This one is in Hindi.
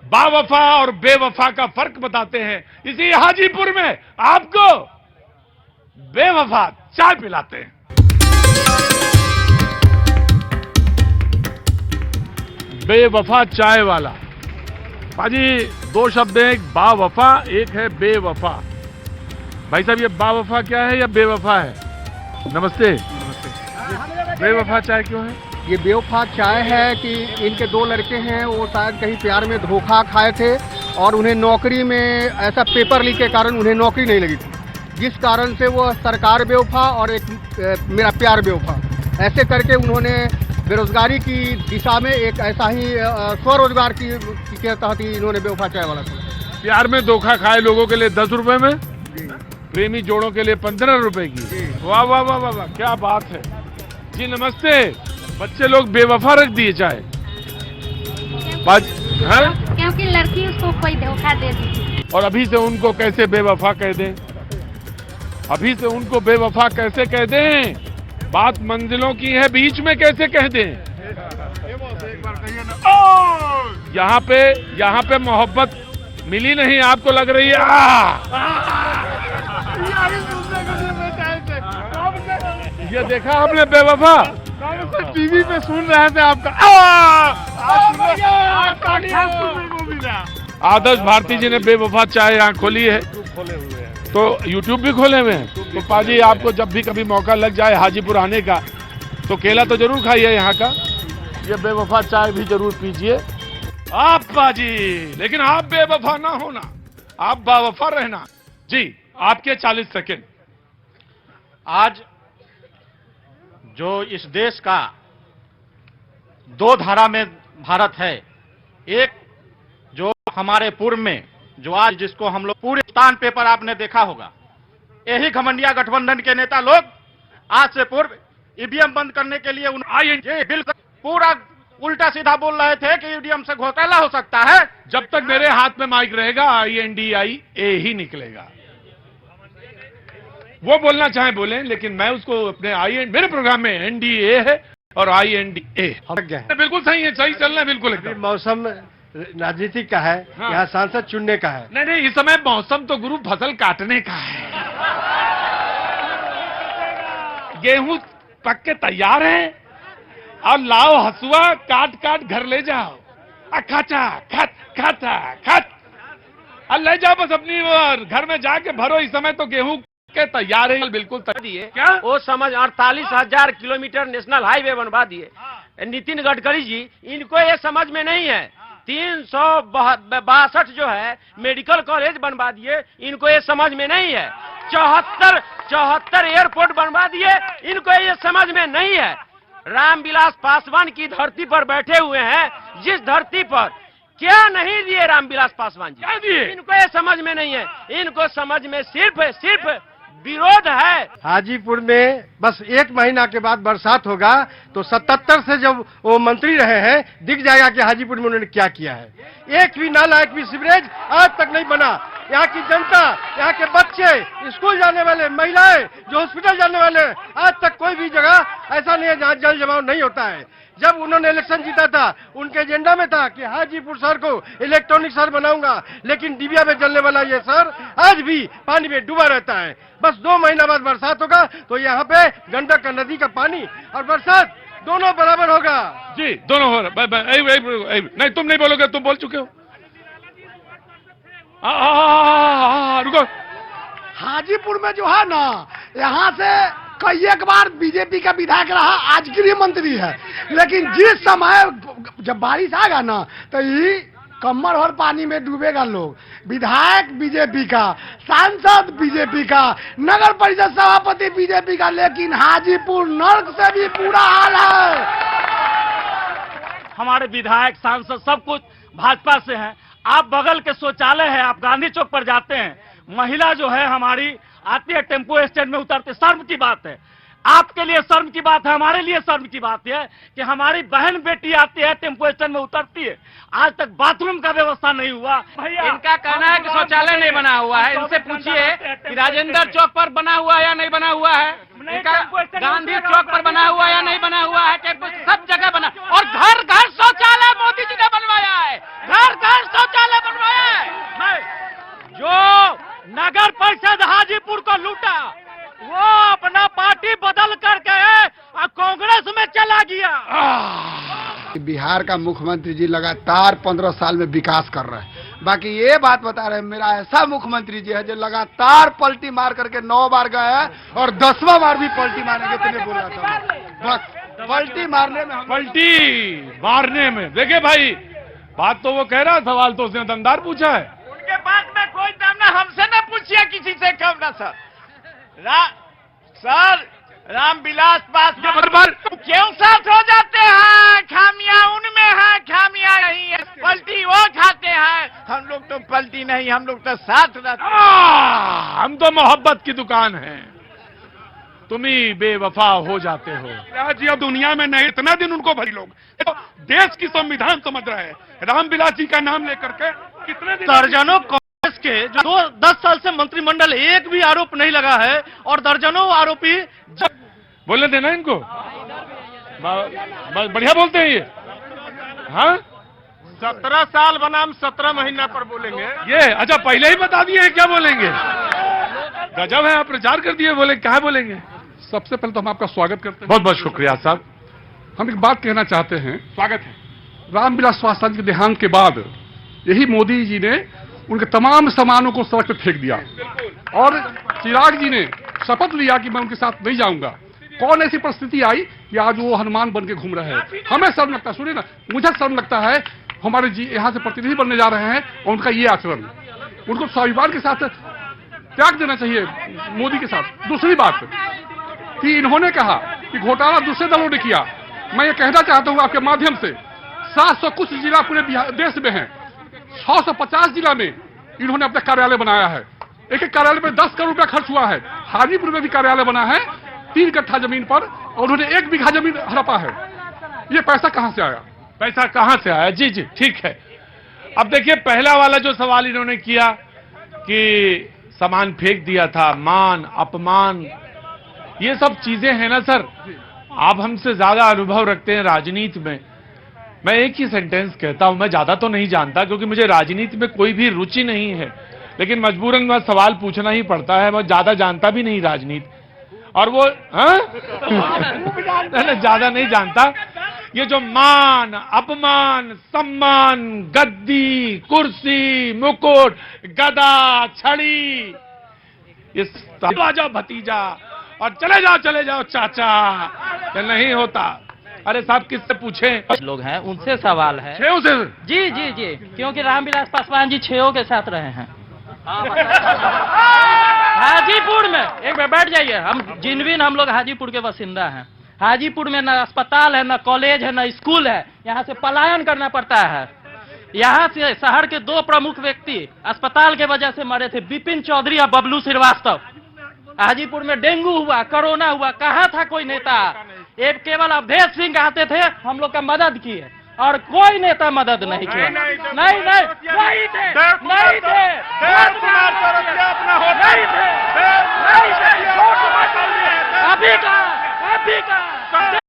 बावफा और बेवफा का फर्क बताते हैं। इसी हाजीपुर में आपको बेवफा चाय पिलाते हैं। बेवफा चाय वाला पाजी, दो शब्द हैं, एक बावफा, एक है बेवफा। भाई साहब, ये बावफा क्या है या बेवफा है? नमस्ते। बेवफा चाय क्यों है? ये बेवफा चाय है कि इनके दो लड़के हैं, वो शायद कहीं प्यार में धोखा खाए थे और उन्हें नौकरी में ऐसा पेपर लीक के कारण उन्हें नौकरी नहीं लगी थी, जिस कारण से वो सरकार बेवफा और एक मेरा प्यार बेवफा, ऐसे करके उन्होंने बेरोजगारी की दिशा में एक ऐसा ही स्वरोजगार की के तहत ही इन्होंने बेवफा चाय वाला था। प्यार में धोखा खाए लोगों के लिए 10 रुपए में, प्रेमी जोड़ों के लिए 15 रुपए की। वाह वाह वाह वाह वाह, क्या बात है जी। नमस्ते। बच्चे लोग बेवफा रख दिए चाय, क्योंकि लड़की उसको कोई धोखा दे दी, और अभी से उनको कैसे बेवफा कह दें? अभी से उनको बेवफा कैसे कह दें? बात मंजिलों की है, बीच में कैसे कह दें? यहाँ पे मोहब्बत मिली नहीं, आपको लग रही है ये देखा आपने बेवफा? टीवी पे सुन रहे थे आपका। आदर्श भारती जी ने बेवफा चाय यहाँ खोली है, तो यूट्यूब भी खोले हुए हैं। तो पाजी, आपको जब भी कभी मौका लग जाए हाजीपुर आने का, तो केला तो जरूर खाइए यहाँ का, ये बेवफा चाय भी जरूर पीजिए आप पाजी। लेकिन आप बेवफा ना होना, आप बावफा रहना जी। आपके 40 सेकेंड। आज जो इस देश का दो धारा में भारत है, एक जो हमारे पूर्व में, जो आज जिसको हम लोग पूरे हिंदुस्तान पेपर आपने देखा होगा, यही घमंडिया गठबंधन के नेता लोग आज से पूर्व ईवीएम बंद करने के लिए ये बिल पूरा उल्टा सीधा बोल रहे थे कि ईवीएम से घोटाला हो सकता है। जब तक मेरे हाथ में माइक रहेगा INDIA ही निकलेगा। वो बोलना चाहे बोलें, लेकिन मैं उसको अपने मेरे प्रोग्राम में NDA है और INDA बिल्कुल सही है, सही चल रहा है बिल्कुल एकदम। मौसम राजनीतिक का है, हाँ। यहाँ सांसद चुनने का है। नहीं, इस समय मौसम तो गुरु फसल काटने का है। गेहूं पक के तैयार है और लाओ हसुआ, काट काट घर ले जाओ, खाता खत और ले जाओ बस अपनी घर में जाके भरो। इस समय तो गेहूं के तैयार है, बिल्कुल दिए क्या वो समझ 48,000 किलोमीटर नेशनल हाईवे बनवा दिए नितिन गडकरी जी। इनको ये समझ में नहीं है 362 जो है मेडिकल कॉलेज बनवा दिए, इनको ये समझ में नहीं है। 74 एयरपोर्ट बनवा दिए, इनको ये समझ में नहीं है। रामविलास पासवान की धरती पर बैठे हुए हैं, जिस धरती पर क्या नहीं दिए रामविलास पासवान जी, क्या दिए? इनको ये समझ में नहीं है। इनको समझ में सिर्फ विरोध है। हाजीपुर में बस 1 महीना के बाद बरसात होगा तो 77 से जब वो मंत्री रहे हैं, दिख जाएगा कि हाजीपुर में उन्होंने क्या किया है। एक भी नाला, एक भी सीवरेज आज तक नहीं बना। यहाँ की जनता, यहाँ के बच्चे, स्कूल जाने वाले, महिलाएं जो हॉस्पिटल जाने वाले, आज तक कोई भी जगह ऐसा नहीं है जहाँ जल जमाव नहीं होता है। जब उन्होंने इलेक्शन जीता था, उनके एजेंडा में था कि हाजीपुर शहर को इलेक्ट्रॉनिक शहर बनाऊंगा, लेकिन डिबिया में जलने वाला ये शहर आज भी पानी में डूबा रहता है। बस 2 महीना बाद बरसात होगा तो यहाँ पे गंडक का नदी का पानी और बरसात दोनों बराबर होगा जी, दोनों हो रहा। नहीं, तुम नहीं बोलोगे, तुम बोल चुके हो। रुको। हाजीपुर में जो है ना, यहाँ से कई एक बार बीजेपी का विधायक रहा, आज गृह मंत्री है, लेकिन जिस समय जब बारिश आएगा ना तो ये कमर और पानी में डूबेगा लोग। विधायक बीजेपी का, सांसद बीजेपी का, नगर परिषद सभापति बीजेपी का, लेकिन हाजीपुर नर्क से भी बुरा हाल है। हमारे विधायक, सांसद सब कुछ भाजपा से है। आप बगल के शौचालय है, आप गांधी चौक पर जाते हैं, महिला जो है हमारी आती है, टेम्पो स्टैंड में उतरते, शर्म की बात है। आपके लिए शर्म की बात है, हमारे लिए शर्म की बात है कि हमारी बहन बेटी आती है, टेम्पो स्टैंड में उतरती है, आज तक बाथरूम का व्यवस्था नहीं हुआ। इनका कहना है कि शौचालय नहीं बना हुआ है। इनसे पूछिए कि राजेंद्र चौक पर बना हुआ है या नहीं बना हुआ है, इनका गांधी चौक पर बना हुआ या नहीं बना हुआ है, सब जगह बना। और घर घर शौचालय मोदी जी ने बनवाया है, घर घर शौचालय। वो अपना पार्टी बदल कर गए और कांग्रेस में चला गया। बिहार का मुख्यमंत्री जी लगातार 15 साल में विकास कर रहे हैं। बाकी ये बात बता रहे हैं, मेरा ऐसा मुख्यमंत्री जी है जो लगातार पलटी मार करके 9 बार गए हैं और 10वां बार भी पलटी मारेंगे। तुम्हें बोला था बस पलटी मारने में पलटी मारने में। देखिए भाई, बात तो वो कह रहा, सवाल तो उसने दमदार पूछा है। उनके पास में कोई दम ना, हमसे न पूछिए, किसी से कम ना सर। सर रामविलास पासवान बराबर क्यों साथ हो जाते हैं? खामियां उनमें है, खामियां नहीं है। पलटी वो खाते हैं, हम लोग तो पलटी नहीं, हम लोग तो साथ रहते हैं। हम तो मोहब्बत की दुकान है, तुम ही बेवफा हो जाते हो। जी अब दुनिया में नहीं, इतना दिन उनको भरी लोग तो देश की संविधान समझ रहे हैं। रामविलास जी का नाम लेकर के कितने दिन दर्जनों कांग्रेस के जो 10 साल से मंत्रिमंडल एक भी आरोप नहीं लगा है और दर्जनों आरोपी बोलने देना इनको, बढ़िया बोलते हैं ये। हाँ 17 साल बनाम 17 महीना पर बोलेंगे। ये अच्छा पहले ही बता दिए क्या बोलेंगे? गजब है, आप प्रचार कर दिए, बोले क्या बोलेंगे। सबसे पहले तो हम आपका स्वागत करते हैं। बहुत बहुत शुक्रिया साहब। हम एक बात कहना चाहते हैं, स्वागत है। रामविलास पासवान के देहांत के बाद यही मोदी जी ने उनके तमाम सामानों को सड़क पर फेंक दिया और चिराग जी ने शपथ लिया कि मैं उनके साथ नहीं जाऊंगा। कौन ऐसी परिस्थिति आई कि आज वो हनुमान बन के घूम रहे हैं? हमें शर्म लगता है, सुनिए ना, मुझे शर्म लगता है। हमारे जी यहाँ से प्रतिनिधि बनने जा रहे हैं और उनका ये आचरण, उनको स्वाभिमान के साथ त्याग देना चाहिए मोदी के साथ। दूसरी बात कि इन्होंने कहा कि घोटाला दूसरे दलों ने किया। मैं ये कहना चाहता हूं आपके माध्यम से, 700 कुछ जिला पूरे देश में है, 650 जिला में इन्होंने अपना कार्यालय बनाया है। एक एक कार्यालय में 10 करोड़ रुपया खर्च हुआ है। हाजीपुर में भी कार्यालय बना है 3 कट्ठा जमीन पर और उन्होंने 1 बीघा जमीन हड़पा है। ये पैसा कहां से आया? पैसा कहां से आया? जी जी ठीक है। अब देखिए, पहला वाला जो सवाल इन्होंने किया कि सामान फेंक दिया था, मान अपमान, ये सब चीजें हैं ना सर, आप हमसे ज्यादा अनुभव रखते हैं राजनीति में। मैं एक ही सेंटेंस कहता हूं, मैं ज्यादा तो नहीं जानता क्योंकि मुझे राजनीति में कोई भी रुचि नहीं है, लेकिन मजबूरन मैं सवाल पूछना ही पड़ता है। मैं ज्यादा जानता भी नहीं राजनीति, और वो ज्यादा नहीं जानता। ये जो मान अपमान सम्मान गद्दी कुर्सी मुकुट गदा छड़ी, ये आ जाओ भतीजा और चले जाओ चाचा, ये नहीं होता। अरे साहब किससे पूछें? लोग हैं उनसे सवाल है। छेओ से? जी जी जी, क्योंकि रामविलास पासवान जी 6 के साथ रहे हैं हाजीपुर में। एक बार बैठ जाइए, हम लोग हाजीपुर के बासिंदा हैं। हाजीपुर में न अस्पताल है, न कॉलेज है, न स्कूल है। यहाँ से पलायन करना पड़ता है। यहाँ से शहर के 2 प्रमुख व्यक्ति अस्पताल के वजह से मरे थे, बिपिन चौधरी और बबलू श्रीवास्तव। हाजीपुर में डेंगू हुआ, कोरोना हुआ, कहाँ था कोई नेता? एक केवल अवधेश सिंह आते थे, हम लोग का मदद किए और कोई नेता मदद नहीं किया। नहीं थे। अभी का